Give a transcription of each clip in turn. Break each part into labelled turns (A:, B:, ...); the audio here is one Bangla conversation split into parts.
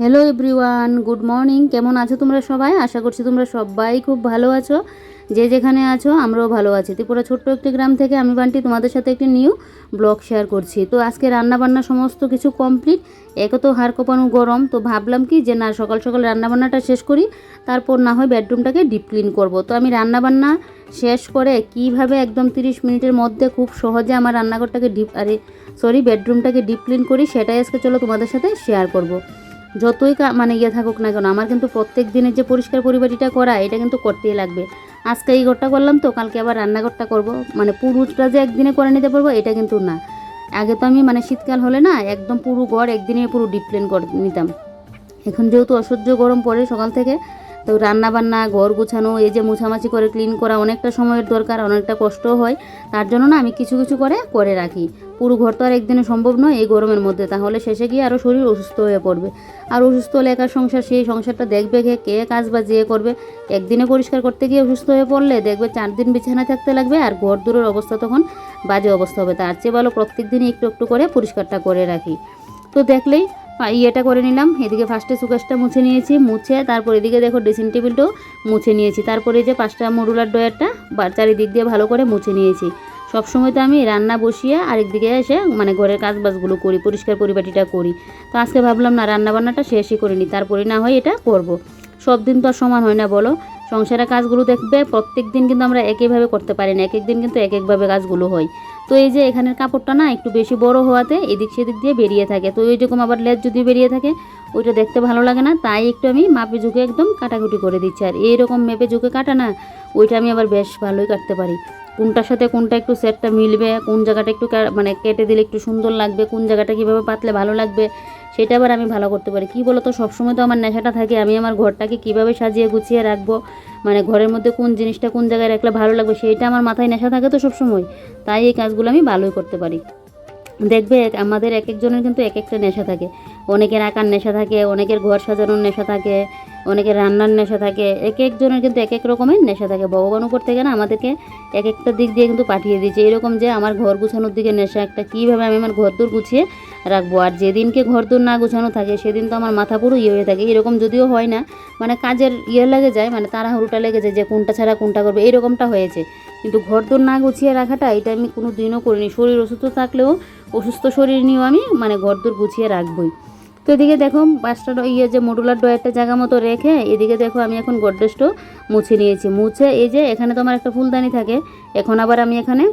A: Hello everyone, good morning. কেমন আছো তোমরা সবাই? আশা করছি তোমরা সবাই খুব ভালো আছো। যে যেখানে আছো আমরাও ভালো আছি। ত্রিপুরা ছোট্ট একটি গ্রাম থেকে আমি বান্টি তোমাদের সাথে একটি নিউ ব্লগ শেয়ার করছি। তো আজকে রান্নাবান্না সমস্ত কিছু কমপ্লিট। একে তো হাড় কোপানো গরম, তো ভাবলাম কি যে না সকাল সকাল রান্নাবান্নাটা শেষ করি, তারপর না হয় বেডরুমটাকে ডিপ ক্লিন করব। তো আমি রান্নাবান্না শেষ করে কিভাবে একদম 30 মিনিটের মধ্যে খুব সহজে আমার রান্নাঘরটাকে বেডরুমটাকে ডিপ ক্লিন করি, সেটাই আজকে চলো তোমাদের সাথে শেয়ার করব। যতই থাকুক না কেন, আমার কিন্তু প্রত্যেক দিনের যে পরিষ্কার পরিপাটিটা করা, এটা কিন্তু করতেই লাগবে। আজকে এই ঘরটা করলাম, তো কালকে আবার রান্নাঘরটা করব। পুরোটা যে একদিনে করে নিতে পারবো এটা কিন্তু না। আগে তো আমি শীতকাল হলে না একদম পুরো ঘর একদিনে পুরো ডিপ ক্লিন করে নিতাম। এখন যেহেতু অসহ্য গরম পড়ে সকাল থেকে, তো রান্না বান্না, ঘর গুছানো, এই যে মুছামাছি করে ক্লিন করা অনেকটা সময়ের দরকার, অনেকটা কষ্টও হয়। তার জন্য না আমি কিছু কিছু করে রাখি। পুরো ঘর তো আর একদিনে সম্ভব নয় এই গরমের মধ্যে, তাহলে শেষে গিয়ে আরও শরীর অসুস্থ হয়ে পড়বে। আর অসুস্থ হলে একার সংসার, সেই সংসারটা দেখবে কে কাজ বা যে করবে। একদিনে পরিষ্কার করতে গিয়ে অসুস্থ হয়ে পড়লে দেখবে 4 দিন বিছানায় থাকতে লাগবে, আর ঘর দূরের অবস্থা তখন বাজে অবস্থা হবে। তার চেয়ে ভালো প্রত্যেক দিনই একটু একটু করে পরিষ্কারটা করে রাখি। তো দেখলেই ইয়েটা করে নিলাম। এদিকে ফার্স্টে সুকেশটা মুছে নিয়েছি, মুছে তারপর এদিকে দেখো ড্রেসিং টেবিলটাও মুছে নিয়েছি। তারপরে যে 5টা মডুলার ড্রয়ারটা চারিদিক দিয়ে ভালো করে মুছে নিয়েছি। সবসময় তো আমি রান্না বসিয়ে আরেকদিকে এসে ঘরের কাজবাজগুলো করি, পরিষ্কার পরিপাটিটা করি। তো আজকে ভাবলাম না রান্নাবান্নাটা শেষই করে নিই, তারপরে না হয় এটা করব। সব দিন তো আর সমান হয় না বলো। সংসারের কাজগুলো দেখবে প্রত্যেক দিন কিন্তু আমরা একইভাবে করতে পারি না, এক এক দিন কিন্তু এক একভাবে কাজগুলো হয়। তো এই যে এখানের কাপড়টা না একটু বেশি বড় হওয়াতে এদিক সেদিক দিয়ে বেরিয়ে থাকে, তো ওইরকম আবার লেজ যদি বেরিয়ে থাকে ওইটা দেখতে ভালো লাগে না, তাই একটু আমি মাপে ঝুঁকে একদম কাটাকুটি করে দিচ্ছি। আর এইরকম মেপে ঝুঁকে কাটা না, ওইটা আমি আবার বেশ ভালোই কাটতে পারি। কোনটার সাথে কোনটা একটু সেটটা মিলবে, কোন জায়গাটা একটু কেটে দিলে একটু সুন্দর লাগবে, কোন জায়গাটা কীভাবে পাতলে ভালো লাগবে, সেটা আবার আমি ভালো করতে পারি। কী বলো তো, সবসময় তো আমার নেশাটা থাকে আমি আমার ঘরটাকে কীভাবে সাজিয়ে গুছিয়ে রাখবো, ঘরের মধ্যে কোন জিনিসটা কোন জায়গায় রাখলে ভালো লাগবে, সেইটা আমার মাথায় নেশা থাকে তো সবসময়। তাই এই কাজগুলো আমি ভালোই করতে পারি। দেখবে আমাদের এক একজনের কিন্তু এক একটা নেশা থাকে। অনেকের আঁকার নেশা থাকে, অনেকের ঘর সাজানোর নেশা থাকে, অনেকের রান্নার নেশা থাকে। এক একজনের কিন্তু এক এক রকমের নেশা থাকে। ভগবান উপর থেকে না আমাদেরকে এক একটা দিক দিয়ে কিন্তু পাঠিয়ে দিয়েছে। এরকম যে আমার ঘর গুছানোর দিকে নেশা একটা, কীভাবে আমি আমার ঘরদোর গুছিয়ে রাখবো। আর যেদিনকে ঘরদোর না গুছানো থাকে সেদিন তো আমার মাথা পুরো হয়ে থাকে। এরকম যদিও হয় না, কাজের লেগে যায়, তাড়াহুড়োটা লেগে যায় যে কোনটা ছাড়া কোনটা করবে, এইরকমটা হয়েছে। কিন্তু ঘরদোর না গুছিয়ে রাখাটা এটা আমি কোনো দিনও করিনি। শরীর অসুস্থ থাকলেও অসুস্থ শরীর নিয়েও আমি ঘরদোর গুছিয়ে রাখবই। তো এদিকে দেখো 5টা যে মডুলার ড্রয়ারটা জায়গা মতো রেখে এদিকে দেখো আমি এখন গডরেজটাও মুছে নিয়েছি। মুছে এই যে এখানে তো আমার একটা ফুলদানি থাকে, এখন আবার আমি এখানে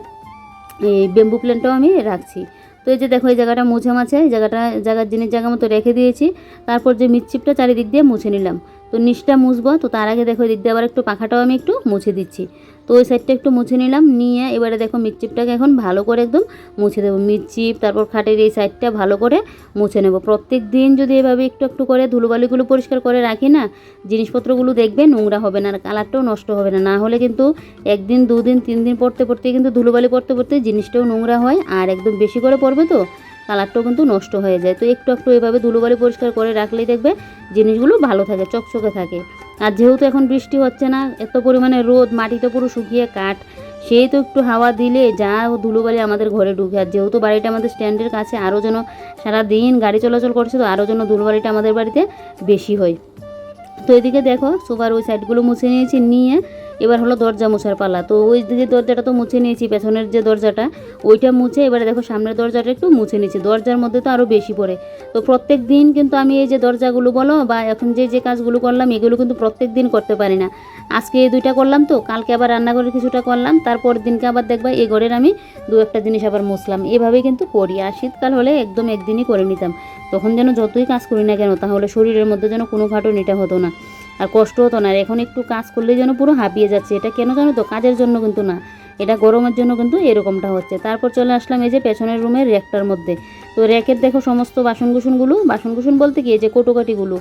A: এই বেম্বু প্ল্যান্টটাও আমি রাখছি। তো এই যে দেখো এই জায়গাটা মুছে মাছে জায়গার জিনিস জায়গা মতো রেখে দিয়েছি। তারপর যে মিটচিপটা চারিদিক দিয়ে মুছে নিলাম। তো নিচটা মুছবো, তো তার আগে দেখো এদিক দিয়ে আবার একটু পাখাটাও আমি একটু মুছে দিচ্ছি। তো ওই সাইডটা একটু মুছে নিলাম, নিয়ে এবারে দেখো মিটচিপটাকে এখন ভালো করে একদম মুছে দেবো। মিটচিপ তারপর খাটের এই সাইডটা ভালো করে মুছে নেব। প্রত্যেক দিন যদি এভাবে একটু একটু করে ধুলোবালিগুলো পরিষ্কার করে রাখি না, জিনিসপত্রগুলো দেখবে নোংরা হবে না, আর কালারটাও নষ্ট হবে না। না হলে কিন্তু 1 দিন 2 দিন 3 দিন পড়তে কিন্তু ধুলোবালি পড়তে জিনিসটাও নোংরা হয়, আর একদম বেশি করে পড়বে তো কালারটাও কিন্তু নষ্ট হয়ে যায়। তো একটু একটু এভাবে ধুলোবালি পরিষ্কার করে রাখলেই দেখবে জিনিসগুলো ভালো থাকে, চকচকে থাকে। আর যেহেতু এখন বৃষ্টি হচ্ছে না, এত পরিমাণে রোদ, মাটিতে পুরো শুকিয়ে কাঠ, সেই তো একটু হাওয়া দিলে যা ধুলোবালি আমাদের ঘরে ঢুকে। আর যেহেতু বাড়িটা আমাদের স্ট্যান্ডের কাছে, আরও যেন সারাদিন গাড়ি চলাচল করছে, তো আরও যেন ধুলোবালিটা আমাদের বাড়িতে বেশি হয়। তো এদিকে দেখো সোফার ওই সাইডগুলো মুছে নিয়েছি, নিয়ে এবার হলো দরজা মোছার পালা। তো ওই দিকে দরজাটা তো মুছে নিয়েছি, পেছনের যে দরজাটা ওইটা মুছে এবারে দেখো সামনের দরজাটা একটু মুছে নিয়েছি। দরজার মধ্যে তো আরও বেশি পড়ে। তো প্রত্যেক দিন কিন্তু আমি এই যে দরজাগুলো বলো বা এখন যে কাজগুলো করলাম এগুলো কিন্তু প্রত্যেক দিন করতে পারি না। আজকে এই 2টা করলাম, তো কালকে আবার রান্নাঘরের কিছুটা করলাম, তারপর দিনকে আবার দেখবা এই ঘরের আমি 2-1টা জিনিস আবার মুছলাম। এভাবেই কিন্তু করি। আর শীতকাল হলে একদম একদিনই করে নিতাম, তখন যেন যতই কাজ করি না কেন তাহলে শরীরের মধ্যে যেন কোনো খাটুনিটা হতো না, আর কষ্ট হতো না। আর এখন একটু কাজ করলে যেন পুরো হাঁপিয়ে যাচ্ছে। এটা কেন জানো তো, কাজের জন্য কিন্তু না, এটা গরমের জন্য কিন্তু এরকমটা হচ্ছে। তারপর চলে আসলাম এই যে পেছনের রুমের র্যাকটার মধ্যে। তো র্যাকের দেখো সমস্ত বাসনকুসন বলতে কি এই যে কটুকাটিগুলো,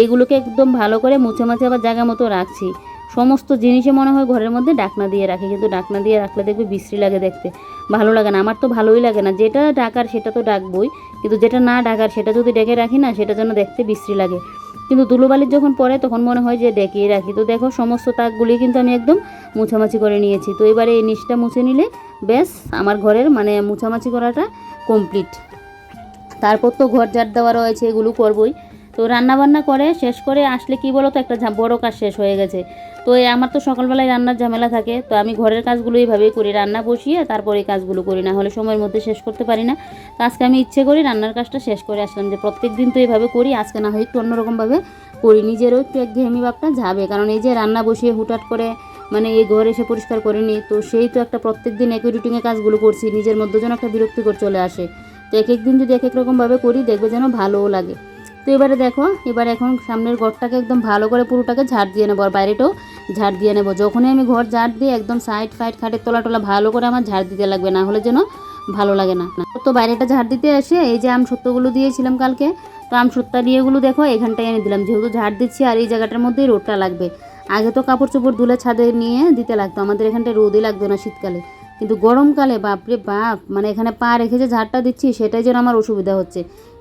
A: এগুলোকে একদম ভালো করে মুছে মাছে আবার জায়গা মতো রাখছি। সমস্ত জিনিসে মনে হয় ঘরের মধ্যে ডাকনা দিয়ে রাখি, কিন্তু ডাকনা দিয়ে রাখলে দেখবে বিশ্রী লাগে, দেখতে ভালো লাগে না। আমার তো ভালোই লাগে না। যেটা ডাকার সেটা তো ডাকবই, কিন্তু যেটা না ডাকার সেটা যদি ডেকে রাখি না, সেটা যেন দেখতে বিশ্রী লাগে। কিন্তু ধুলোবালির যখন পড়ে তখন মনে হয় যে ডেকিয়ে রাখি। তো দেখো সমস্ত তাকগুলি কিন্তু আমি একদম মুছামাছি করে নিয়েছি। তো এবারে এই নিচটা মুছে নিলে ব্যাস আমার ঘরের মুছামাছি করাটা কমপ্লিট। তারপর তো ঘর ঝাড় দেওয়া রয়েছে, এগুলো করবই। তো রান্না বান্না করে শেষ করে আসলে কি বলো তো একটা বড় কাজ শেষ হয়ে গেছে। তো আমার তো সকালবেলায় রান্নার ঝামেলা থাকে, তো আমি ঘরের কাজগুলো এইভাবেই করি, রান্না বসিয়ে তারপরে এই কাজগুলো করি, না হলে সময়ের মধ্যে শেষ করতে পারি না। তো আজকে আমি ইচ্ছে করি রান্নার কাজটা শেষ করে আসলাম, যে প্রত্যেক দিন তো এইভাবে করি, আজকে না হয় একটু অন্যরকমভাবে করি, নিজেরও একটু একঘেয়েমি ভাবটা যাবে। কারণ এই যে রান্না বসিয়ে হুটহাট করে মানে এই ঘর এসে পরিষ্কার করিনি, তো সেই তো একটা প্রত্যেক দিন একই রুটিনে কাজগুলো করছি, নিজের মধ্যে যেন একটা বিরক্তিকর চলে আসে। তো এক এক দিন যদি এক এক রকমভাবে করি দেখবে যেন ভালোও লাগে। তো এবারে দেখো, এবার এখন সামনের ঘরটাকে একদম ভালো করে পুরোটাকে ঝাড় দিয়ে নেবো, আর বাইরেটাও ঝাড় দিয়ে নেবো। যখনই আমি ঘর ঝাড় দিই একদম সাইড ফাইড খাটের তলা টলা ভালো করে আমার ঝাড় দিতে লাগবে, না হলে যেন ভালো লাগে না। তো বাইরেটা ঝাড় দিতে এসে এই যে আমসত্ত্বগুলো দিয়েছিলাম কালকে, তো আমসত্ত্বা নিয়েগুলো দেখো এখানটায় এনে দিলাম, যেহেতু ঝাড় দিচ্ছি আর এই জায়গাটার মধ্যেই রোদটা লাগবে। আগে তো কাপড় চোপড় ধুলে ছাদে নিয়ে দিতে লাগতো, আমাদের এখানটায় রোদই লাগতো না শীতকালে, কিন্তু গরমকালে বাপরে বাপ, মানে এখানে পা রেখে যে ঝাড়টা দিচ্ছি সেটাই যেন আমার অসুবিধা হচ্ছে,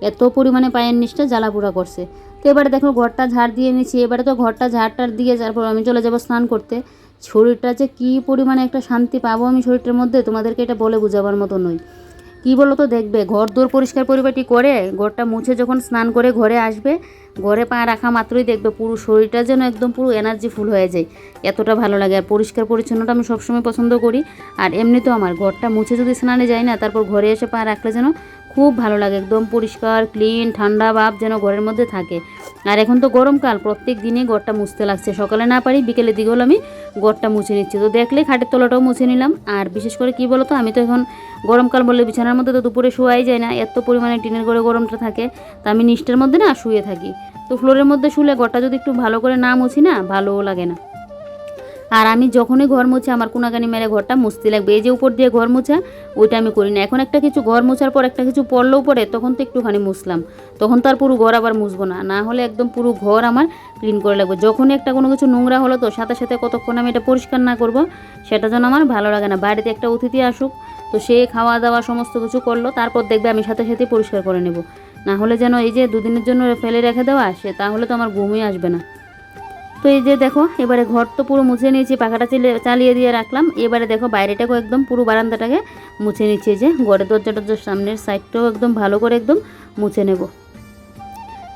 A: এত পরিমাণে পায়ের নিচটা জ্বালাপোড়া করছে। তো এবারে দেখো ঘরটা ঝাড় দিয়ে নিচ্ছি, এবারে তো ঘরটা ঝাড়টার দিয়ে তারপর আমি চলে যাবো স্নান করতে। শরীরটা যে কী পরিমাণে একটা শান্তি পাবো আমি শরীরটার মধ্যে, তোমাদেরকে এটা বলে বোঝাবার মতো নয়। কী বলো তো, দেখবে ঘর দোর পরিষ্কার পরিপাটি করে ঘরটা মুছে যখন স্নান করে ঘরে আসবে, ঘরে পা রাখা মাত্রই দেখবে পুরো শরীরটা যেন একদম পুরো এনার্জি ফুল হয়ে যায়, এতটা ভালো লাগে। আর পরিষ্কার পরিচ্ছন্নটা আমি সবসময় পছন্দ করি, আর এমনিতেও আমার ঘরটা মুছে যদি স্নানে যাই না, তারপর ঘরে এসে পা রাখলে যেন খুব ভালো লাগে, একদম পরিষ্কার ক্লিন ঠান্ডা ভাব যেন ঘরের মধ্যে থাকে। আর এখন তো গরমকাল, প্রত্যেক দিনই ঘরটা মুছতে লাগছে, সকালে না পারি বিকেলের দিকে হলো আমি ঘরটা মুছে নিচ্ছি। তো দেখলেই খাটের তলাটাও মুছে নিলাম। আর বিশেষ করে কী বলো তো, আমি তো এখন গরমকাল বললে বিছানার মধ্যে তো দুপুরে শোয়াই যায় না, এত পরিমাণে টিনের ঘরে গরমটা থাকে, তা আমি নিচটার মধ্যে না শুয়ে থাকি। তো ফ্লোরের মধ্যে শুলে ঘরটা যদি একটু ভালো করে না মুছি না, ভালোও লাগে না। আর আমি যখনই ঘর মুছে আমার কোনাকানি মেরে ঘরটা মুছতে লাগবে, এই যে উপর দিয়ে ঘর মোছা ওইটা আমি করি না। এখন একটা কিছু ঘর মোছার পর একটা কিছু পড়লেও পড়ে, তখন তো একটুখানি মুছলাম, তখন তো আর পুরো ঘর আবার মুছবো না, না হলে একদম পুরো ঘর আমার ক্লিন করে লাগবে। যখনই একটা কোনো কিছু নোংরা হলো তো সাথে সাথে কতক্ষণ আমি এটা পরিষ্কার না করব, সেটা যেন আমার ভালো লাগে না। বাড়িতে একটা অতিথি আসুক, তো সে খাওয়া দাওয়া সমস্ত কিছু করলো, তারপর দেখবে আমি সাথে সাথেই পরিষ্কার করে নেব, না হলে যেন এই যে দুদিনের জন্য ফেলে রেখে দেওয়া সে, তাহলে তো আমার ঘুমই আসবে না। তো এই যে দেখো এবারে ঘর তো পুরো মুছে নিয়েছি, পাখাটা চালিয়ে দিয়ে রাখলাম। এবারে দেখো বাইরেটাকেও একদম পুরো বারান্দাটাকে মুছে নিচ্ছি, যে ঘরের দরজাটার সামনের সাইডটাও একদম ভালো করে একদম মুছে নেব।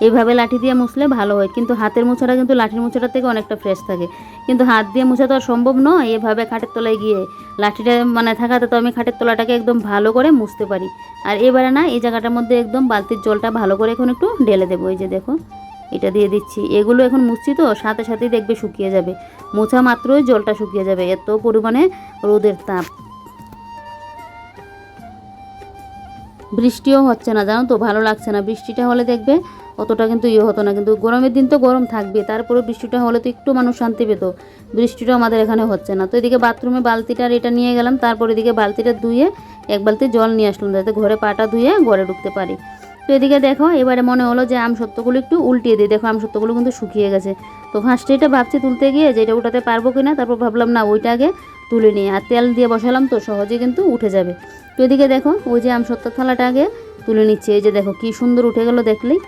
A: এইভাবে লাঠি দিয়ে মুছলে ভালো হয়, কিন্তু হাতের মোছাটা কিন্তু লাঠির মোছাটার থেকে অনেকটা ফ্রেশ থাকে, কিন্তু হাত দিয়ে মোছা তো আর সম্ভব নয়। এভাবে খাটের তলায় গিয়ে লাঠিটা মানে থাকাতে তো আমি খাটের তলাটাকে একদম ভালো করে মুছতে পারি। আর এবারে না এই জায়গাটার মধ্যে একদম বালতির জলটা ভালো করে এখন একটু ঢেলে দেবো, এই যে দেখো এটা দিয়ে দিচ্ছি। এগুলো এখন মুছছি তো সাথে সাথেই দেখবে শুকিয়ে যাবে, মোছা মাত্রই জলটা শুকিয়ে যাবে, এত পরিমাণে রোদের তাপ। বৃষ্টিও হচ্ছে না জানো তো, ভালো লাগছে না। বৃষ্টিটা হলে দেখবে অতটা কিন্তু হতো না, কিন্তু গরমের দিন তো গরম থাকবে, তারপরে বৃষ্টিটা হলে তো একটু মানুষ শান্তি পেত। বৃষ্টিটা আমাদের এখানে হচ্ছে না। তো এদিকে বাথরুমে বালতিটার এটা নিয়ে গেলাম, তারপর এদিকে বালতিটা ধুয়ে এক বালতি জল নিয়ে আসলাম, যাতে ঘরে পাটা ধুয়ে ঘরে ঢুকতে পারি। তো এদিকে দেখো এবারে মনে হলো যে আমসত্ত্বগুলো একটু উল্টিয়ে দিই, দেখো আমসত্ত্বগুলো কিন্তু শুকিয়ে গেছে। তো ফার্স্টে এটা ভাবছি তুলতে গিয়ে যে এটা উঠাতে পারবো কিনা, তারপর ভাবলাম না ওইটা আগে তুলে নিই, আর তেল দিয়ে বসালাম তো সহজে কিন্তু উঠে যাবে। তো এদিকে দেখো ওই যে আমসত্ত্বর থালাটা আগে তুলে নিচ্ছি, এই যে দেখো কি সুন্দর উঠে গেল, দেখলেই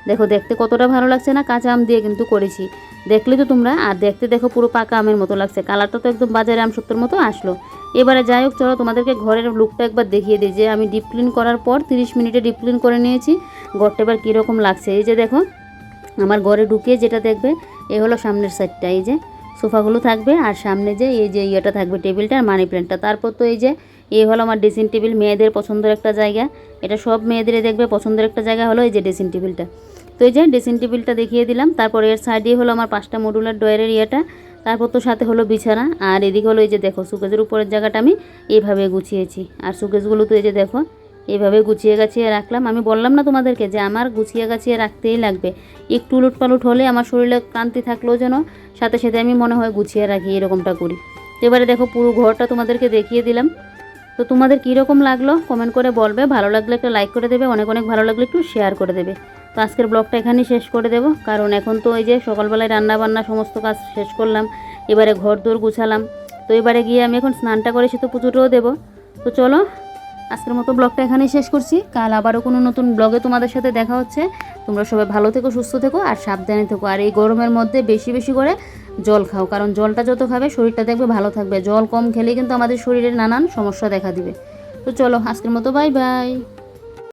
A: দেখো দেখতে কতটা ভালো লাগছে না, কাঁচা আম দিয়ে কিন্তু করেছি, দেখলে তো তোমরা। আর দেখতে দেখো পুরো পাকা আমের মতো লাগছে, কালারটা তো একদম বাজারে আমসত্ত্বর মতো আসলো। এবারে যাই হোক চলো তোমাদেরকে ঘরের লুকটা একবার দেখিয়ে দিই, যে আমি ডিপ ক্লিন করার পর 30 মিনিটে ডিপ ক্লিন করে নিয়েছি, ঘরটা এবার কীরকম লাগছে। এই যে দেখো আমার ঘরে ঢুকিয়ে যেটা দেখবে এ হলো সামনের সাইডটা, এই যে সোফাগুলো থাকবে, আর সামনে যে এই যে ইয়েটা থাকবে টেবিলটা আর মানি প্ল্যান্টটা। তারপর তো এই যে এই হলো আমার ড্রেসিং টেবিল, মেয়েদের পছন্দের একটা জায়গা, এটা সব মেয়েদেরই দেখবে পছন্দের একটা জায়গা হলো এই যে ড্রেসিং টেবিলটা। তো এই যে ড্রেসিং টেবিলটা দেখিয়ে দিলাম, তারপর এর সাইডে হলো আমার 5টা মডুলার ডয়ারের ইয়েটা, তারপর তো সাথে হলো বিছানা, আর এদিকে হলো এই যে দেখো সুকেজের উপরের জায়গাটা আমি এইভাবে গুছিয়েছি, আর সুকেজগুলো তো এই যে দেখো এইভাবে গুছিয়ে গাছিয়ে রাখলাম। আমি বললাম না তোমাদেরকে যে আমার গুছিয়ে গাছিয়ে রাখতেই লাগবে, একটু উলট পালট হলে আমার শরীরে ক্লান্তি থাকলেও যেন সাথে সাথে আমি মনে হয় গুছিয়ে রাখি, এরকমটা করি। এবারে দেখো পুরো ঘরটা তোমাদেরকে দেখিয়ে দিলাম। তো তোমাদের কীরকম লাগলো কমেন্ট করে বলবে, ভালো লাগলে একটা লাইক করে দেবে, অনেক অনেক ভালো লাগলে একটু শেয়ার করে দেবে। তো আজকের ব্লগটা এখানেই শেষ করে দেব, কারণ এখন তো এই যে সকালবেলায় রান্না বান্না সমস্ত কাজ শেষ করলাম, এবারে ঘর দোর গুছালাম। তো এবারে গিয়ে আমি এখন স্নানটা করে সে তো পুজোটাও দেবো। তো চলো আজকের মতো ব্লগটা এখানেই শেষ করছি, কাল আবারও কোনো নতুন ব্লগে তোমাদের সাথে দেখা হচ্ছে। তোমরা সবাই ভালো থেকো, সুস্থ থেকো, আর সাবধানে থেকো। আর এই গরমের মধ্যে বেশি বেশি করে জল খাও, কারণ জলটা যত খাবে শরীরটা দেখবে ভালো থাকবে। জল কম খেলেই কিন্তু আমাদের শরীরে নানান সমস্যা দেখা দিবে। তো চলো আজকের মতো বাই বাই।